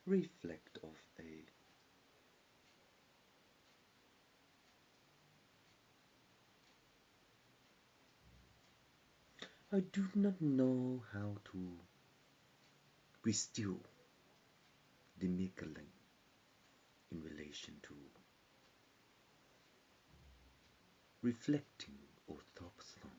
reflect of a I do not know how to bestow the Michelin in relation to reflecting or thoughts long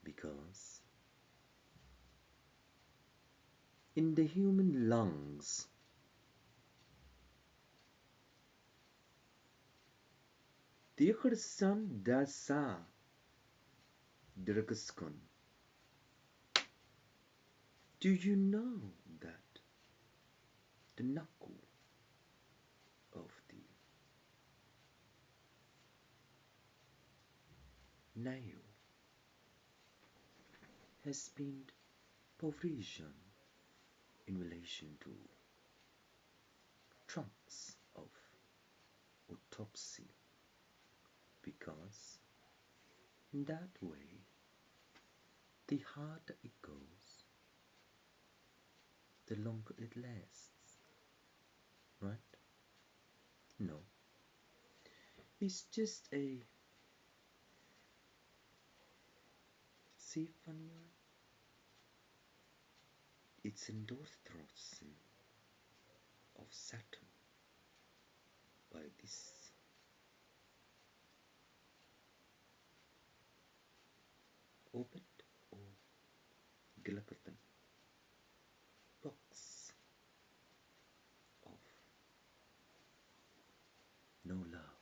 because in the human lungs Diokhrisan dasa dirgaskun. Do you know that the knuckle of the nail has been provision in relation to trunks of autopsy because in that way the harder it goes, the longer it lasts, right? No, it's just a see funny eye. It's endothrosine of Saturn by this orbit or Gilligan box of no love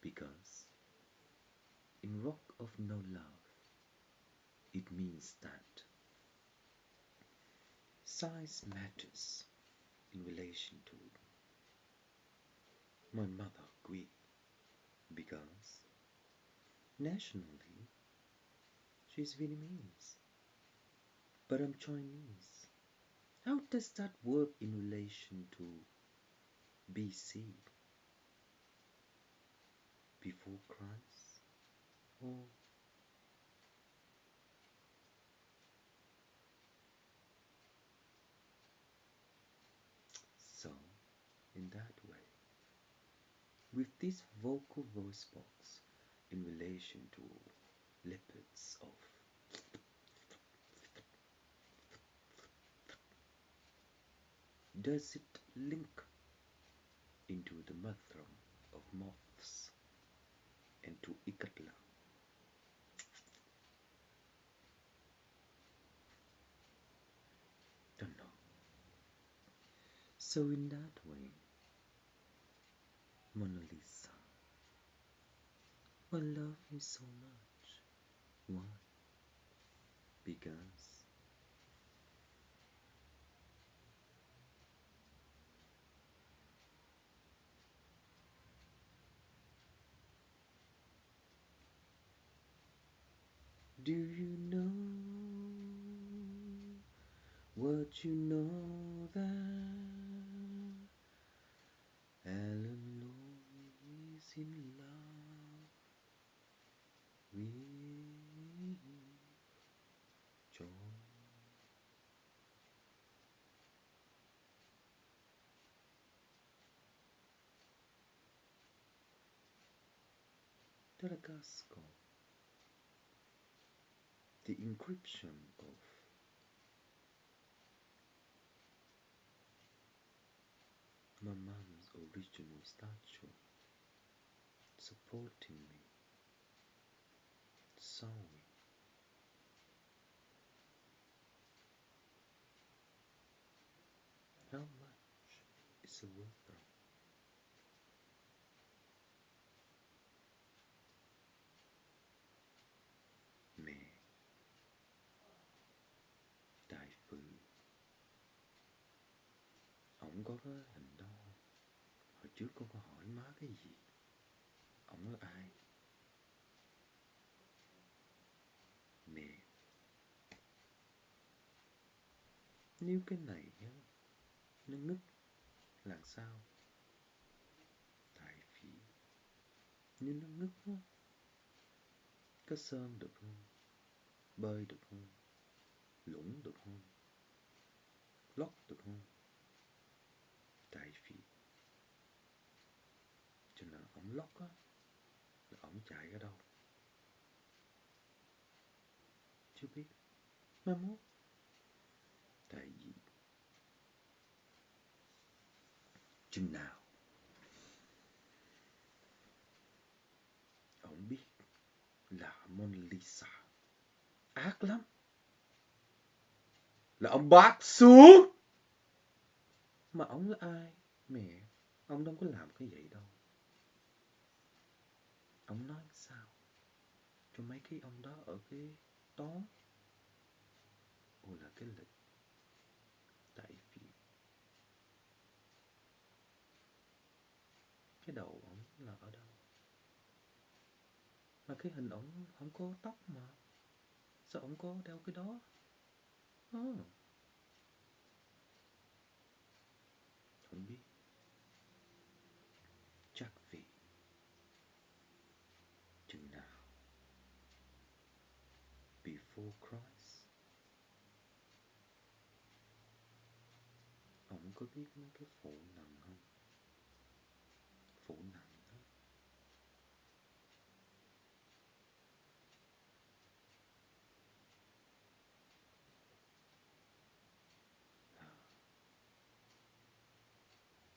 because in rock of no love it means that size matters in relation to my mother Gui because nationally she's Vietnamese but I'm Chinese. How does that work in relation to BC before Christ or so in that way with this vocal voice box in relation to lipids of does it link into the mother of moths and to Ikatla? Don't know. So in that way, Mona Lisa, I love you so much. Why? Because do you know what you know that Alan Lowe is in love with John? Daragasco, the encryption of my mom's original statue supporting me, sewing. How much is it worth though? Mẹ, đại phu, ổng có cái hình đó không? Hồi trước con có hỏi má cái gì? Ổng là ai? Mẹ, nếu cái này á, nó nứt làm sao? Tại vì nếu nó nứt á, có sơn được không? Bơi được không? Lũng được không? lót được không? Tại vì cho nên ổng lót á là ổng chạy ở đâu chưa biết, mai mốt. Tại vì chừng nào ổng biết là Mona Lisa ác lắm là ông bắt xuống. Mà ông là ai? Mẹ, ông đâu có làm cái vậy đâu. Ông nói sao cho mấy cái ông đó ở cái đó? Ồ là cái lịch. Tại vì cái đầu ông là ở đâu? Mà cái hình ông không có tóc mà. Sao ông có đeo cái đó? Không biết. Chắc vì chừng nào before Christ ông có biết mấy cái phụ nặng không? Phụ nặng đó là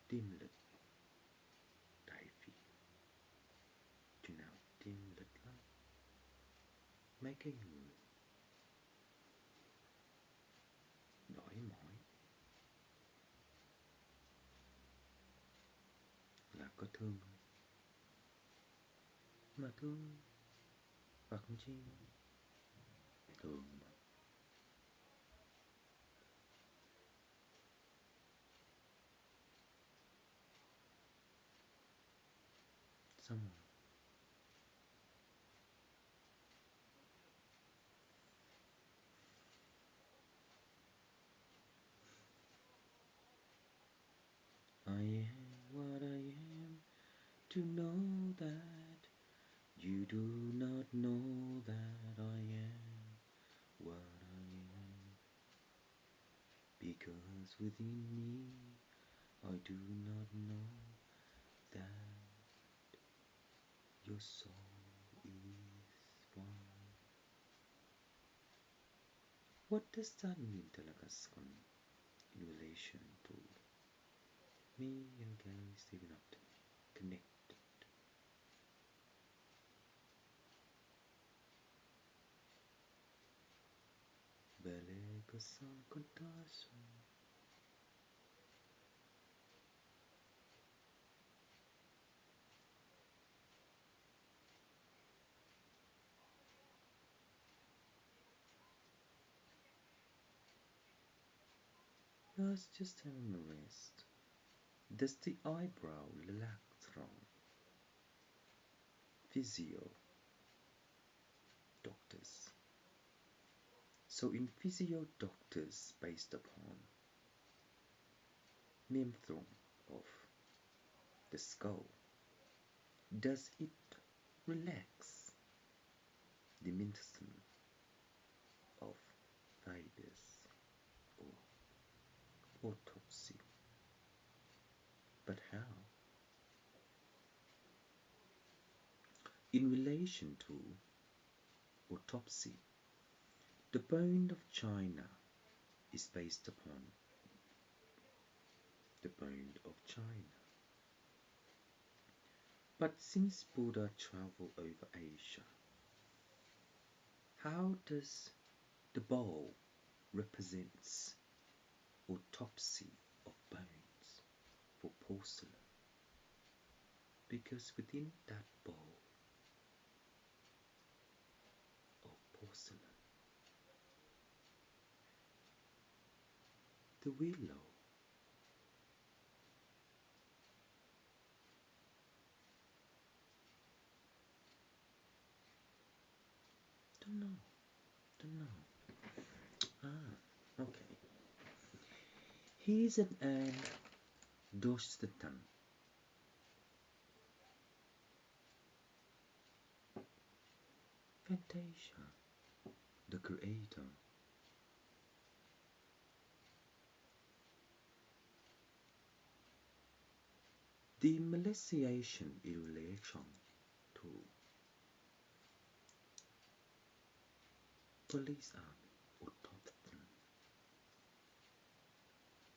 tim lịch. Tại vì chừng nào tim lịch lắm, mấy cái người đói mỏi là có thương không? Mà thương Phật chi thường mà. Xong rồi I am what I am to know that you do not know that I am what I am, because within me I do not know that your soul is one. What does that mean, Telakaskan, in relation to me and Gary Stephen Upton connected? Belle có sao con ta xuân. Let's just have a rest. Does the eyebrow relax wrong? Physio doctors. So in physio doctors based upon membrane of the skull, does it relax the mechanism of fibers or autopsy? But how? In relation to autopsy, the bone of China is based upon the bone of China. But since Buddha traveled over Asia, how does the bowl represents autopsy of bones for porcelain? Because within that bowl of porcelain, the willow don't know. Okay. He's an Dostatan. Fantasia, the creator, The Malaysian in relation to police army or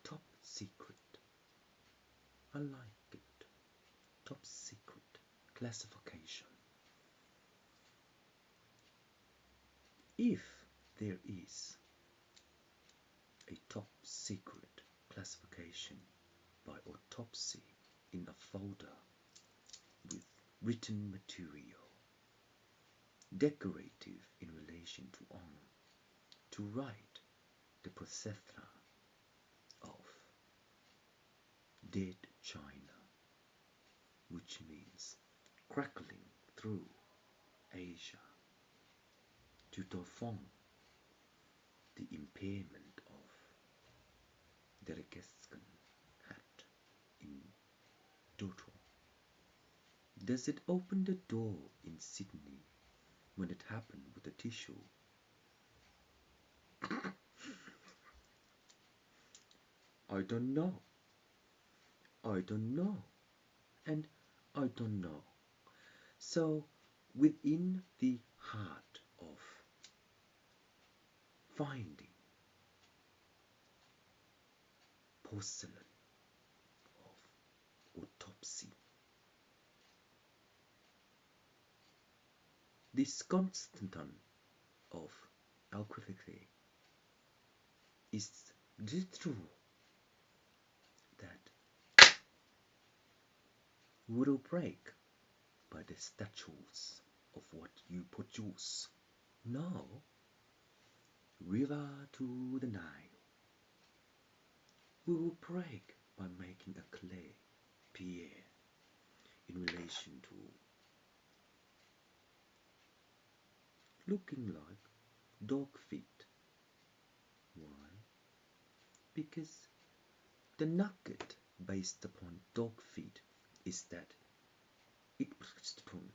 top secret. I like it. Top secret classification. If there is a top secret classification by autopsy in a folder with written material, decorative in relation to honor, to write the procedure of dead China, which means crackling through Asia to perform the impairment of Delicatessen hat in total. Does it open the door in Sydney when it happened with the tissue? I don't know. I don't know. And I don't know. So, within the heart of finding porcelain of autopsy, this constant of alchemy is true that will break by the statues of what you produce. Now, river to the Nile, we will break by making a clay pier in relation to looking like dog feet. Why? Because the nugget based upon dog feet is that it breaks down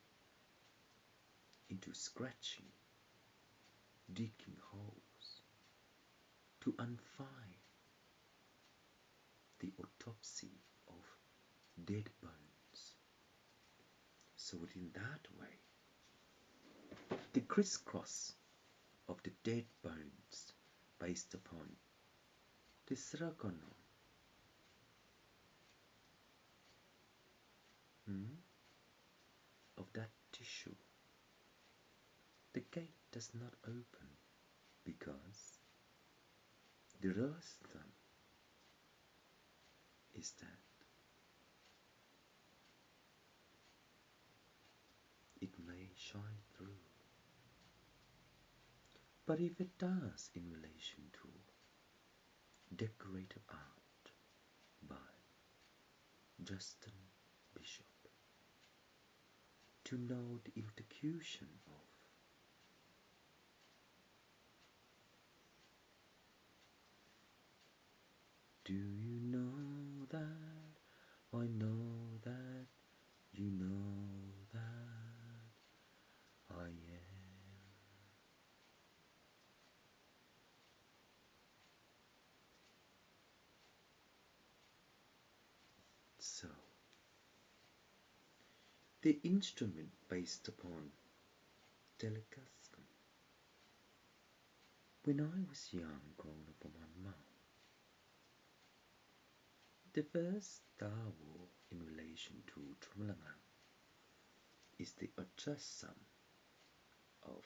into scratching, digging holes to unfind the autopsy of dead bones. So in that way, the crisscross of the dead bones based upon the cerebellum of that tissue, the gate does not open because the reason is that it may shine through. But if it does in relation to decorative art by Justin Bishop, to know the intercussion of do you know that I know that you know that I am. So, the instrument based upon Delicatessen. When I was young, growing up on my mum, the first Star War in relation to Trumlangan is the ultrasound of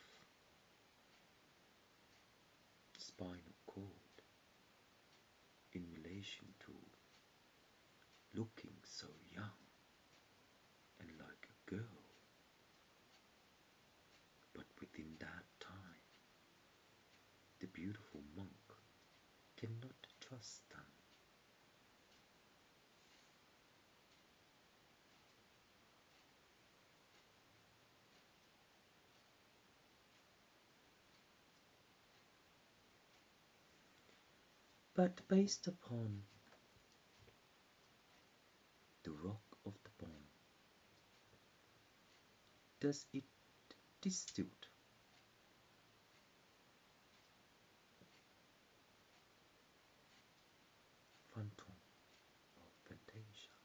spinal cord in relation to looking so young and like a girl, but within that time, the beautiful monk cannot trust them. But based upon the rock of the bone, does it distort phantom of Fantasia?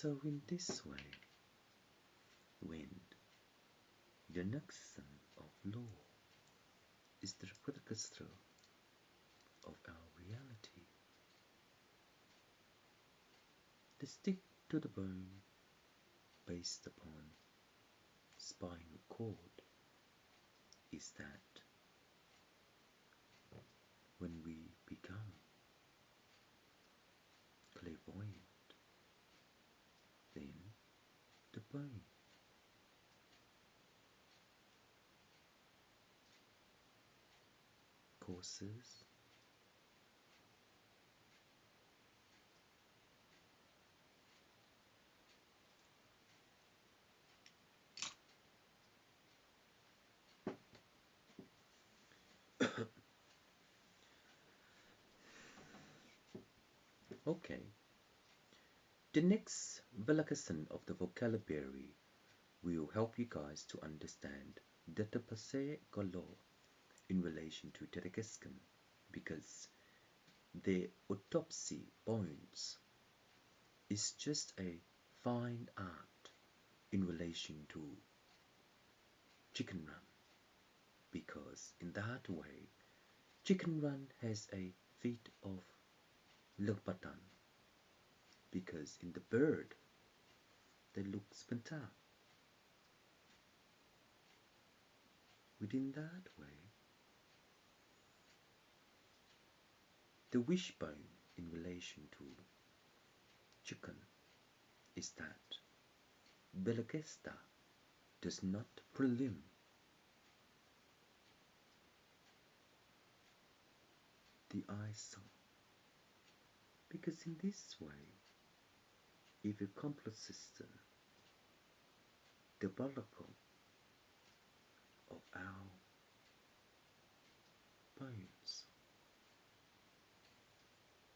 So in this way, when the nexus of law is the precursor of our reality, the stick to the bone based upon spinal cord is that when we become clairvoyant, then the bone causes okay. The next variation of the vocabulary will help you guys to understand that the passé law in relation to Tedekeskan, because the autopsy bones is just a fine art in relation to Chicken Run, because in that way Chicken Run has a feat of Lukbatan, because in the bird they look spontan. Within that way, the wishbone in relation to chicken is that Belagesta does not prelim the eye, because in this way, if a complex system development of our bones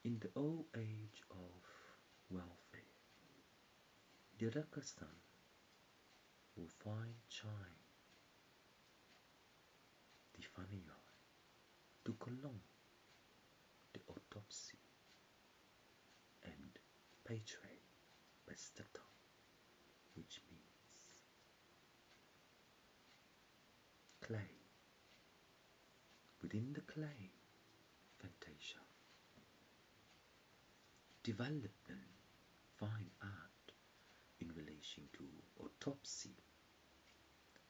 in the old age of welfare, the Rakastan will find chine the funny eye to prolong the autopsy and patre bestata, which means clay. Within the clay, Fantasia, development, fine art in relation to autopsy.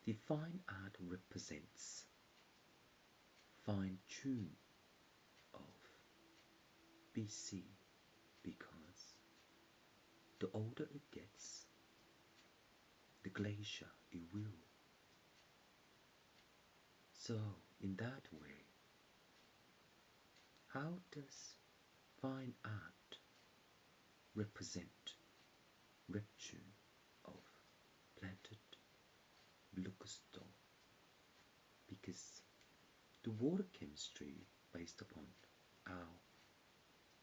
The fine art represents fine tune of BC, because the older it gets, the glacier it will. So in that way, how does fine art represent rupture of planted glucose? Because the water chemistry based upon our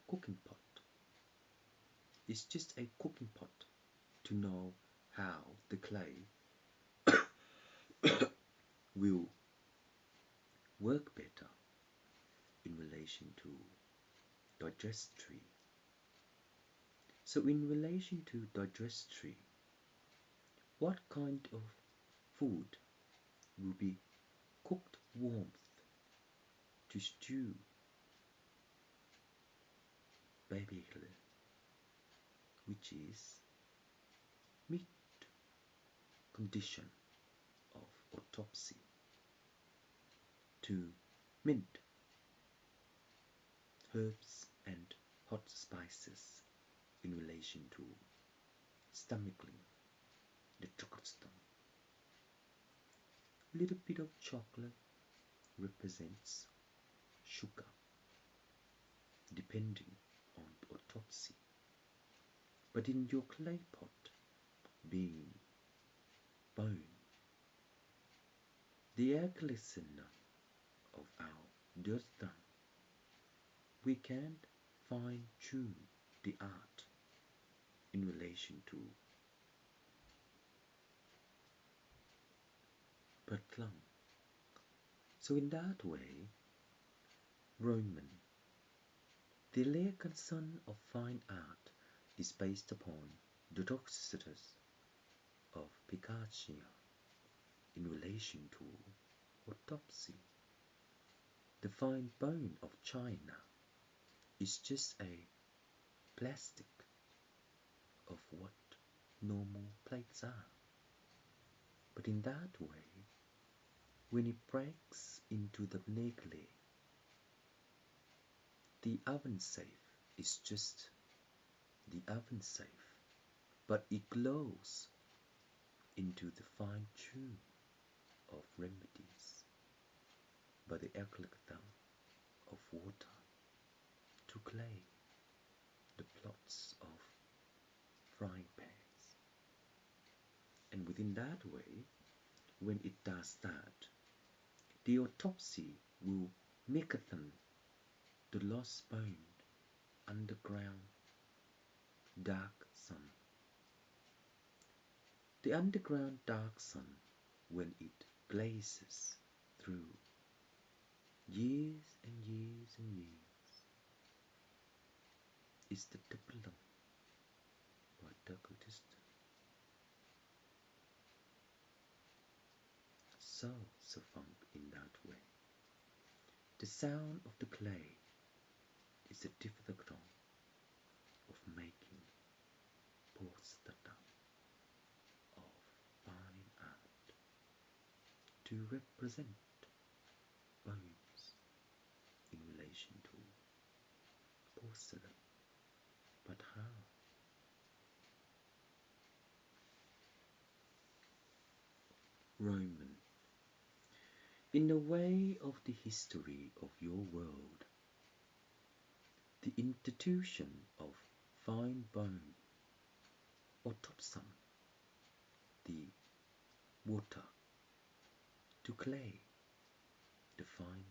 cooking pot is just a cooking pot to know how the clay will work better in relation to digestry. So in relation to digestry, what kind of food will be cooked warmth to stew baby hill, which is meat condition of autopsy, to mint, herbs and hot spices in relation to stomaching the chocolate stone. Little bit of chocolate represents sugar, depending on autopsy. But in your clay pot, being bone, the eclecticity of our dirt, we can't fine tune the art in relation to Bertlam. So in that way, Roman, the layer concern of fine art is based upon the toxicity of Picacia in relation to autopsy. The fine bone of China is just a plastic of what normal plates are. But in that way, when it breaks into the neglect, the oven safe is just the oven safe, but it glows into the fine tune of remedies by the algorithm of water to clay the plots of frying pans. And within that way, when it does that, the autopsy will make them the lost bone underground dark sun. The underground dark sun, when it blazes through years and years and years, is the diplom by Douglas. So funk in that way. The sound of the clay is the difficult of making postata of fine art to represent bones in relation to porcelain. But how? Roman. In the way of the history of your world, the institution of fine bone, autopsum, the water to clay, the fine